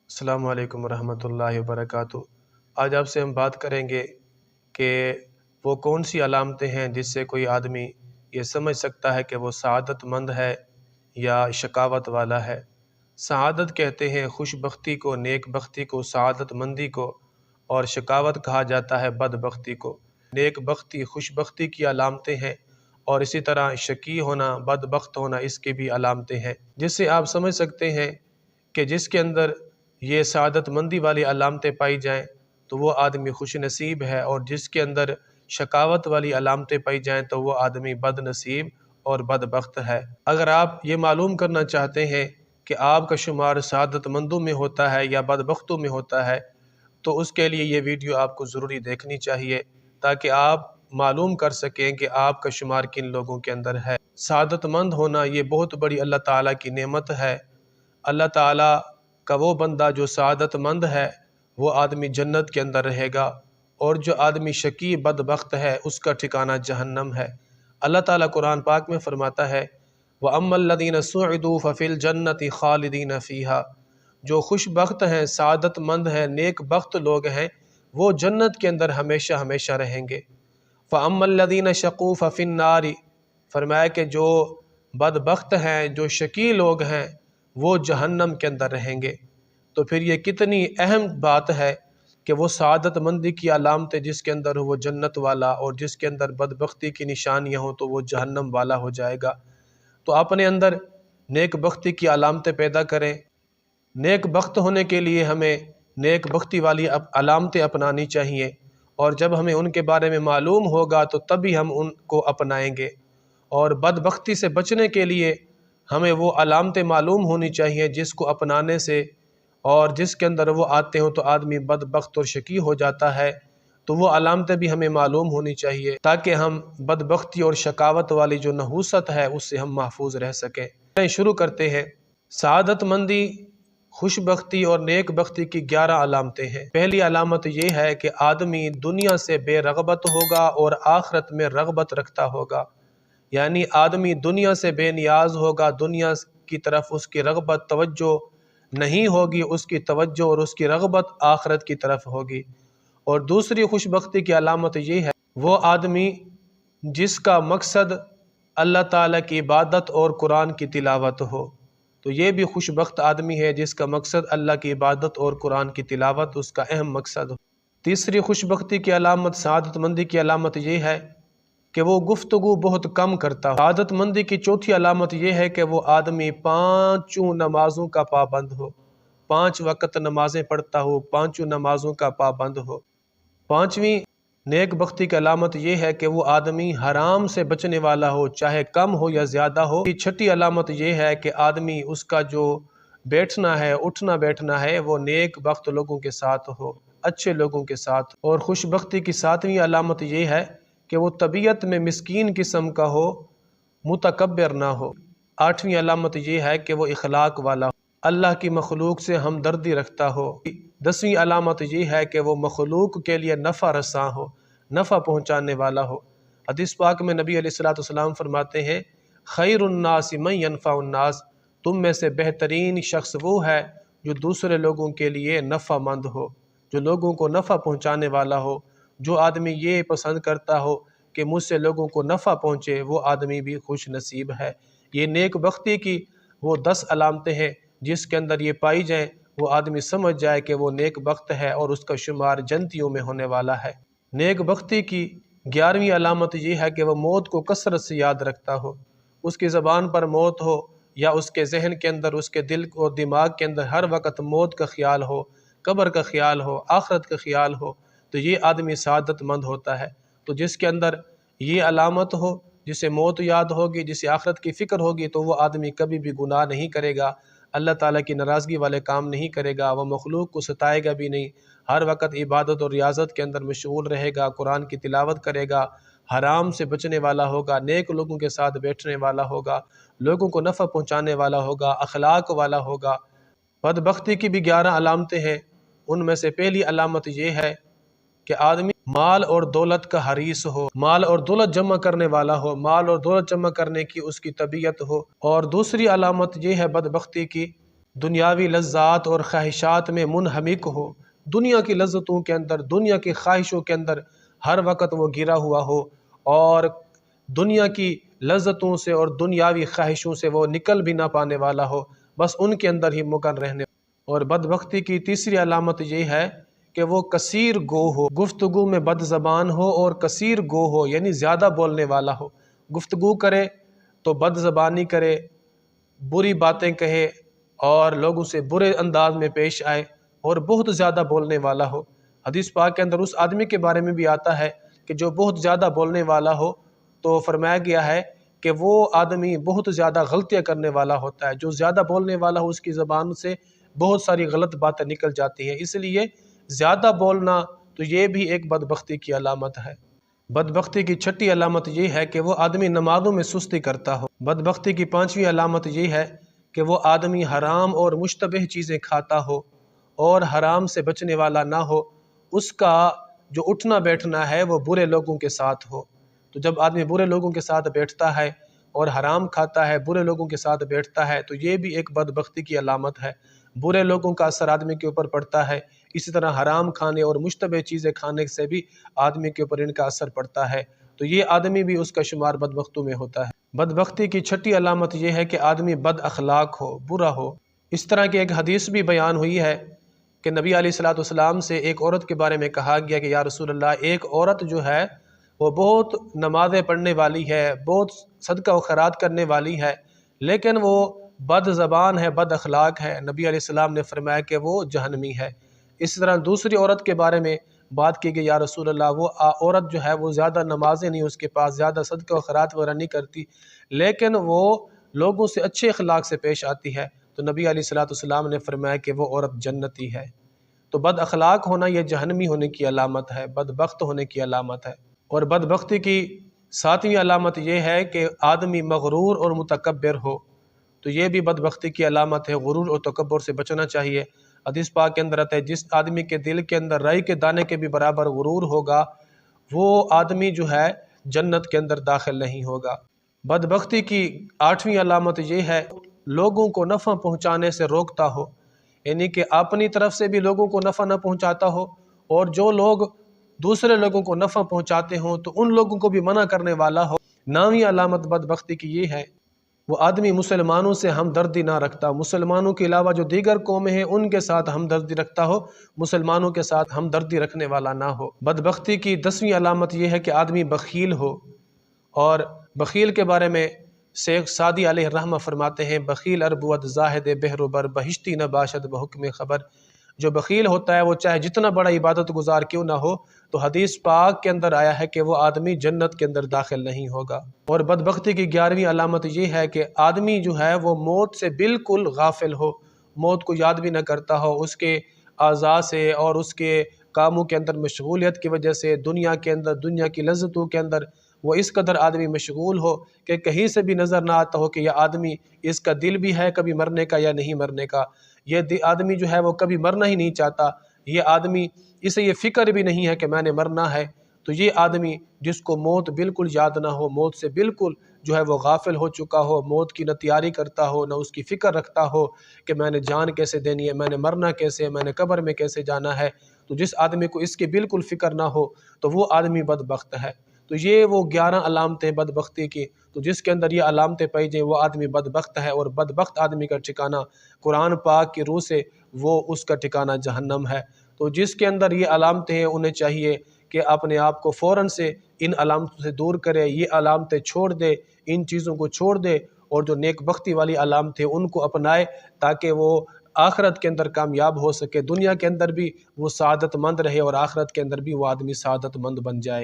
السلام علیکم ورحمۃ اللہ وبرکاتہ۔ آج آپ سے ہم بات کریں گے کہ وہ کون سی علامتیں ہیں جس سے کوئی آدمی یہ سمجھ سکتا ہے کہ وہ سعادت مند ہے یا شقاوت والا ہے۔ سعادت کہتے ہیں خوش بختی کو، نیک بختی کو، سعادت مندی کو، اور شقاوت کہا جاتا ہے بد بختی کو۔ نیک بختی، خوش بختی کی علامتیں ہیں، اور اسی طرح شقی ہونا، بد بخت ہونا، اس کی بھی علامتیں ہیں، جس سے آپ سمجھ سکتے ہیں کہ جس کے اندر یہ سعادت مندی والی علامتیں پائی جائیں تو وہ آدمی خوش نصیب ہے، اور جس کے اندر شقاوت والی علامتیں پائی جائیں تو وہ آدمی بد نصیب اور بدبخت ہے۔ اگر آپ یہ معلوم کرنا چاہتے ہیں کہ آپ کا شمار سعادت مندوں میں ہوتا ہے یا بدبختوں میں ہوتا ہے تو اس کے لیے یہ ویڈیو آپ کو ضروری دیکھنی چاہیے، تاکہ آپ معلوم کر سکیں کہ آپ کا شمار کن لوگوں کے اندر ہے۔ سعادت مند ہونا یہ بہت بڑی اللہ تعالیٰ کی نعمت ہے۔ اللہ تعالیٰ کا وہ بندہ جو سعادت مند ہے وہ آدمی جنت کے اندر رہے گا، اور جو آدمی شقی بدبخت ہے اس کا ٹھکانہ جہنم ہے۔ اللہ تعالیٰ قرآن پاک میں فرماتا ہے وَأَمَّا الَّذِينَ سُعِدُوا فَفِي الْجَنَّةِ خَالِدِينَ فِيهَا، جو خوش بخت ہیں، سعادت مند ہیں، نیک بخت لوگ ہیں، وہ جنت کے اندر ہمیشہ ہمیشہ رہیں گے۔ فَأَمَّا الَّذِينَ شَقُوا فَفِي النَّارِ، فرمایا کہ جو بدبخت ہیں، جو شقی لوگ ہیں، وہ جہنم کے اندر رہیں گے۔ تو پھر یہ کتنی اہم بات ہے کہ وہ سعادت مندی کی علامتیں جس کے اندر ہو وہ جنت والا، اور جس کے اندر بدبختی کی نشانیاں ہوں تو وہ جہنم والا ہو جائے گا۔ تو اپنے اندر نیک بختی کی علامتیں پیدا کریں۔ نیک بخت ہونے کے لیے ہمیں نیک بختی والی علامتیں اپنانی چاہیے، اور جب ہمیں ان کے بارے میں معلوم ہوگا تو تبھی ہم ان کو اپنائیں گے۔ اور بدبختی سے بچنے کے لیے ہمیں وہ علامتیں معلوم ہونی چاہیے جس کو اپنانے سے، اور جس کے اندر وہ آتے ہوں تو آدمی بدبخت اور شقی ہو جاتا ہے، تو وہ علامتیں بھی ہمیں معلوم ہونی چاہیے تاکہ ہم بدبختی اور شقاوت والی جو نحوست ہے اس سے ہم محفوظ رہ سکیں۔ شروع کرتے ہیں۔ سعادت مندی، خوش بختی اور نیک بختی کی 11 علامتیں ہیں۔ پہلی علامت یہ ہے کہ آدمی دنیا سے بے رغبت ہوگا اور آخرت میں رغبت رکھتا ہوگا، یعنی آدمی دنیا سے بے نیاز ہوگا، دنیا کی طرف اس کی رغبت توجہ نہیں ہوگی، اس کی توجہ اور اس کی رغبت آخرت کی طرف ہوگی۔ اور دوسری خوش بختی کی علامت یہ ہے وہ آدمی جس کا مقصد اللہ تعالیٰ کی عبادت اور قرآن کی تلاوت ہو، تو یہ بھی خوش بخت آدمی ہے جس کا مقصد اللہ کی عبادت اور قرآن کی تلاوت اس کا اہم مقصد ہو۔ تیسری خوش بختی کی علامت، سعادت مندی کی علامت یہ ہے کہ وہ گفتگو بہت کم کرتا ہو۔ سعادت مندی کی چوتھی علامت یہ ہے کہ وہ آدمی 5 نمازوں کا پابند ہو، 5 وقت نمازیں پڑھتا ہو، 5 نمازوں کا پابند ہو۔ پانچویں نیک بختی کی علامت یہ ہے کہ وہ آدمی حرام سے بچنے والا ہو، چاہے کم ہو یا زیادہ ہو۔ چھٹی علامت یہ ہے کہ آدمی اس کا جو بیٹھنا ہے، اٹھنا بیٹھنا ہے، وہ نیک بخت لوگوں کے ساتھ ہو، اچھے لوگوں کے ساتھ۔ اور خوش بختی کی 7ویں علامت یہ ہے کہ وہ طبیعت میں مسکین قسم کا ہو، متکبر نہ ہو۔ 8ویں علامت یہ ہے کہ وہ اخلاق والا ہو، اللہ کی مخلوق سے ہمدردی رکھتا ہو۔ 10ویں علامت یہ ہے کہ وہ مخلوق کے لیے نفع رساں ہو، نفع پہنچانے والا ہو۔ حدیث پاک میں نبی علیہ الصلوۃ فرماتے ہیں خیر الناس من ينفع الناس، تم میں سے بہترین شخص وہ ہے جو دوسرے لوگوں کے لیے نفع مند ہو، جو لوگوں کو نفع پہنچانے والا ہو۔ جو آدمی یہ پسند کرتا ہو کہ مجھ سے لوگوں کو نفع پہنچے، وہ آدمی بھی خوش نصیب ہے۔ یہ نیک بختی کی وہ 10 علامتیں ہیں جس کے اندر یہ پائی جائیں وہ آدمی سمجھ جائے کہ وہ نیک بخت ہے اور اس کا شمار جنتیوں میں ہونے والا ہے۔ نیک بختی کی 11ویں علامت یہ ہے کہ وہ موت کو کثرت سے یاد رکھتا ہو، اس کی زبان پر موت ہو یا اس کے ذہن کے اندر، اس کے دل اور دماغ کے اندر ہر وقت موت کا خیال ہو، قبر کا خیال ہو، آخرت کا خیال ہو، تو یہ آدمی سعادت مند ہوتا ہے۔ تو جس کے اندر یہ علامت ہو، جسے موت یاد ہوگی، جسے آخرت کی فکر ہوگی، تو وہ آدمی کبھی بھی گناہ نہیں کرے گا، اللہ تعالیٰ کی ناراضگی والے کام نہیں کرے گا، وہ مخلوق کو ستائے گا بھی نہیں، ہر وقت عبادت اور ریاضت کے اندر مشغول رہے گا، قرآن کی تلاوت کرے گا، حرام سے بچنے والا ہوگا، نیک لوگوں کے ساتھ بیٹھنے والا ہوگا، لوگوں کو نفع پہنچانے والا ہوگا، اخلاق والا ہوگا۔ بدبختی کی بھی 11 علامتیں ہیں، ان میں سے پہلی علامت یہ ہے کہ آدمی مال اور دولت کا حریص ہو، مال اور دولت جمع کرنے والا ہو، مال اور دولت جمع کرنے کی اس کی طبیعت ہو۔ اور دوسری علامت یہ ہے بدبختی کی دنیاوی لذات اور خواہشات میں منہمک ہو، دنیا کی لذتوں کے اندر، دنیا کی خواہشوں کے اندر ہر وقت وہ گرا ہوا ہو، اور دنیا کی لذتوں سے اور دنیاوی خواہشوں سے وہ نکل بھی نہ پانے والا ہو، بس ان کے اندر ہی مگن رہنے۔ اور بدبختی کی تیسری علامت یہ ہے کہ وہ کثیر گو ہو، گفتگو میں بد زبان ہو اور کثیر گو ہو، یعنی زیادہ بولنے والا ہو، گفتگو کرے تو بد زبانی کرے، بری باتیں کہے اور لوگوں سے برے انداز میں پیش آئے اور بہت زیادہ بولنے والا ہو۔ حدیث پاک کے اندر اس آدمی کے بارے میں بھی آتا ہے کہ جو بہت زیادہ بولنے والا ہو، تو فرمایا گیا ہے کہ وہ آدمی بہت زیادہ غلطیاں کرنے والا ہوتا ہے۔ جو زیادہ بولنے والا ہو اس کی زبان سے بہت ساری غلط باتیں نکل جاتی ہیں، اس لیے زیادہ بولنا تو یہ بھی ایک بدبختی کی علامت ہے۔ بدبختی کی چھٹی علامت یہ ہے کہ وہ آدمی نمازوں میں سستی کرتا ہو۔ بدبختی کی پانچویں علامت یہ ہے کہ وہ آدمی حرام اور مشتبہ چیزیں کھاتا ہو اور حرام سے بچنے والا نہ ہو، اس کا جو اٹھنا بیٹھنا ہے وہ برے لوگوں کے ساتھ ہو۔ تو جب آدمی برے لوگوں کے ساتھ بیٹھتا ہے اور حرام کھاتا ہے، برے لوگوں کے ساتھ بیٹھتا ہے، تو یہ بھی ایک بدبختی کی علامت ہے۔ برے لوگوں کا اثر آدمی کے اوپر پڑتا ہے، اسی طرح حرام کھانے اور مشتبہ چیزیں کھانے سے بھی آدمی کے اوپر ان کا اثر پڑتا ہے، تو یہ آدمی بھی اس کا شمار بدبختوں میں ہوتا ہے۔ بدبختی کی چھٹی علامت یہ ہے کہ آدمی بد اخلاق ہو، برا ہو۔ اس طرح کی ایک حدیث بھی بیان ہوئی ہے کہ نبی علیہ الصلوۃ والسلام سے ایک عورت کے بارے میں کہا گیا کہ یا رسول اللہ، ایک عورت جو ہے وہ بہت نمازیں پڑھنے والی ہے، بہت صدقہ و خیرات کرنے والی ہے، لیکن وہ بد زبان ہے، بد اخلاق ہے۔ نبی علیہ السلام نے فرمایا کہ وہ جہنمی ہے۔ اسی طرح دوسری عورت کے بارے میں بات کی گئی، یا رسول اللہ، وہ عورت جو ہے وہ زیادہ نمازیں نہیں اس کے پاس، زیادہ صدقہ و خیرات وغیرہ نہیں کرتی، لیکن وہ لوگوں سے اچھے اخلاق سے پیش آتی ہے، تو نبی علیہ الصلوۃ والسلام نے فرمایا کہ وہ عورت جنتی ہے۔ تو بد اخلاق ہونا یہ جہنمی ہونے کی علامت ہے، بدبخت ہونے کی علامت ہے۔ اور بدبختی کی ساتویں علامت یہ ہے کہ آدمی مغرور اور متکبر ہو، تو یہ بھی بدبختی کی علامت ہے۔ غرور اور تکبر سے بچنا چاہیے۔ حدیث پاک کے اندر آتا ہے جس آدمی کے دل کے اندر رائی کے دانے کے بھی برابر غرور ہوگا، وہ آدمی جو ہے جنت کے اندر داخل نہیں ہوگا۔ بدبختی کی آٹھویں علامت یہ ہے لوگوں کو نفع پہنچانے سے روکتا ہو، یعنی کہ اپنی طرف سے بھی لوگوں کو نفع نہ پہنچاتا ہو، اور جو لوگ دوسرے لوگوں کو نفع پہنچاتے ہوں تو ان لوگوں کو بھی منع کرنے والا ہو۔ نویں علامت بدبختی کی یہ ہے وہ آدمی مسلمانوں سے ہمدردی نہ رکھتا، مسلمانوں کے علاوہ جو دیگر قومیں ہیں ان کے ساتھ ہمدردی رکھتا ہو، مسلمانوں کے ساتھ ہمدردی رکھنے والا نہ ہو۔ بدبختی کی 10ویں علامت یہ ہے کہ آدمی بخیل ہو، اور بخیل کے بارے میں شیخ سعدی علیہ الرحمہ فرماتے ہیں بخیل اربود زاہد بہر بر بہشتی نہ باشد بحکم خبر۔ جو بخیل ہوتا ہے وہ چاہے جتنا بڑا عبادت گزار کیوں نہ ہو، تو حدیث پاک کے اندر آیا ہے کہ وہ آدمی جنت کے اندر داخل نہیں ہوگا۔ اور بدبختی کی 11ویں علامت یہ ہے کہ آدمی جو ہے وہ موت سے بالکل غافل ہو، موت کو یاد بھی نہ کرتا ہو، اس کے اعضاء سے اور اس کے کاموں کے اندر مشغولیت کی وجہ سے دنیا کے اندر، دنیا کی لذتوں کے اندر وہ اس قدر آدمی مشغول ہو کہ کہیں سے بھی نظر نہ آتا ہو کہ یہ آدمی، اس کا دل بھی ہے کبھی مرنے کا یا نہیں مرنے کا، یہ آدمی جو ہے وہ کبھی مرنا ہی نہیں چاہتا، یہ آدمی اسے یہ فکر بھی نہیں ہے کہ میں نے مرنا ہے۔ تو یہ آدمی جس کو موت بالکل یاد نہ ہو، موت سے بالکل جو ہے وہ غافل ہو چکا ہو، موت کی نہ تیاری کرتا ہو نہ اس کی فکر رکھتا ہو کہ میں نے جان کیسے دینی ہے، میں نے مرنا کیسے ہے، میں نے قبر میں کیسے جانا ہے، تو جس آدمی کو اس کی بالکل فکر نہ ہو تو وہ آدمی بدبخت ہے۔ تو یہ وہ 11 علامتیں بدبختی کی، تو جس کے اندر یہ علامتیں پائی جائیں وہ آدمی بدبخت ہے، اور بدبخت آدمی کا ٹھکانہ قرآن پاک کی روح سے وہ اس کا ٹھکانہ جہنم ہے۔ تو جس کے اندر یہ علامتیں ہیں انہیں چاہیے کہ اپنے آپ کو فوراً سے ان علامتوں سے دور کرے، یہ علامتیں چھوڑ دے، ان چیزوں کو چھوڑ دے، اور جو نیک بختی والی علامتیں ان کو اپنائے تاکہ وہ آخرت کے اندر کامیاب ہو سکے، دنیا کے اندر بھی وہ سعادت مند رہے اور آخرت کے اندر بھی وہ آدمی سعادت مند بن جائے۔